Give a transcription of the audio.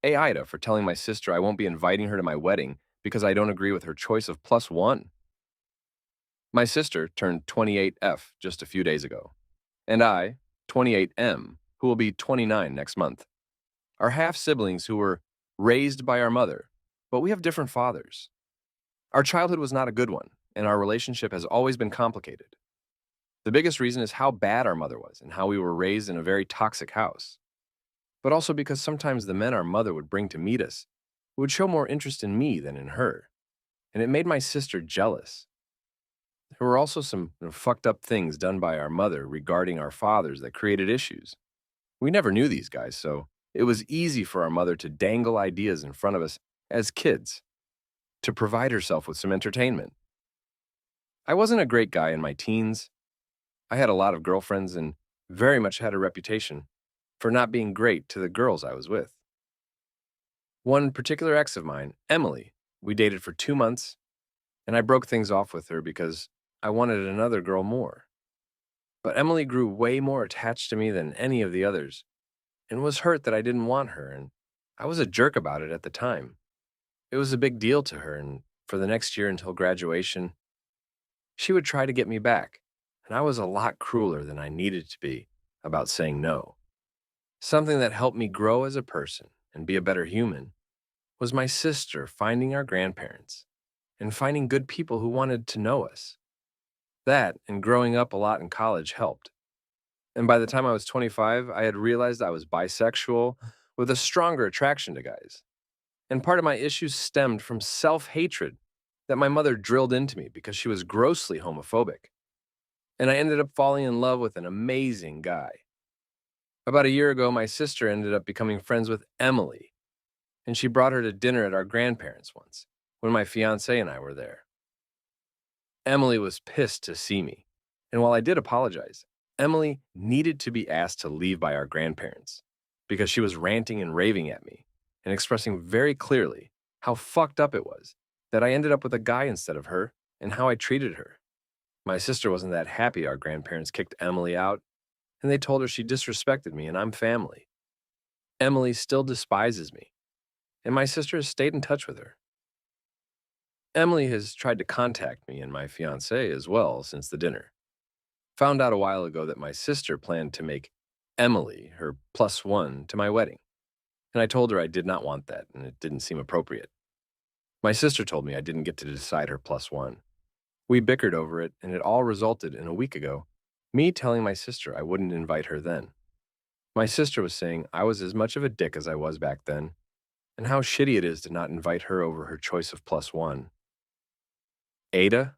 AITA for telling my sister I won't be inviting her to my wedding because I don't agree with her choice of plus one. My sister turned 28F just a few days ago, and I, 28M, who will be 29 next month, are half siblings who were raised by our mother, but we have different fathers. Our childhood was not a good one, and our relationship has always been complicated. The biggest reason is how bad our mother was and how we were raised in a very toxic house, but also because sometimes the men our mother would bring to meet us would show more interest in me than in her, and it made my sister jealous. There were also some fucked up things done by our mother regarding our fathers that created issues. We never knew these guys, so it was easy for our mother to dangle ideas in front of us as kids to provide herself with some entertainment. I wasn't a great guy in my teens. I had a lot of girlfriends and very much had a reputation for not being great to the girls I was with. One particular ex of mine, Emily, we dated for 2 months, and I broke things off with her because I wanted another girl more. But Emily grew way more attached to me than any of the others and was hurt that I didn't want her, and I was a jerk about it at the time. It was a big deal to her, and for the next year until graduation, she would try to get me back, and I was a lot crueler than I needed to be about saying no. Something that helped me grow as a person and be a better human was my sister finding our grandparents and finding good people who wanted to know us. That and growing up a lot in college helped. And by the time I was 25, I had realized I was bisexual with a stronger attraction to guys. And part of my issues stemmed from self-hatred that my mother drilled into me because she was grossly homophobic. And I ended up falling in love with an amazing guy. About a year ago, my sister ended up becoming friends with Emily, and she brought her to dinner at our grandparents' once, when my fiance and I were there. Emily was pissed to see me, and while I did apologize, Emily needed to be asked to leave by our grandparents because she was ranting and raving at me and expressing very clearly how fucked up it was that I ended up with a guy instead of her and how I treated her. My sister wasn't that happy our grandparents kicked Emily out, and they told her she disrespected me and I'm family. Emily still despises me, and my sister has stayed in touch with her. Emily has tried to contact me and my fiance as well since the dinner. Found out a while ago that my sister planned to make Emily her plus one to my wedding, and I told her I did not want that and it didn't seem appropriate. My sister told me I didn't get to decide her plus one. We bickered over it, and it all resulted in a week ago, me telling my sister I wouldn't invite her then. My sister was saying I was as much of a dick as I was back then, and how shitty it is to not invite her over her choice of plus one. Ada,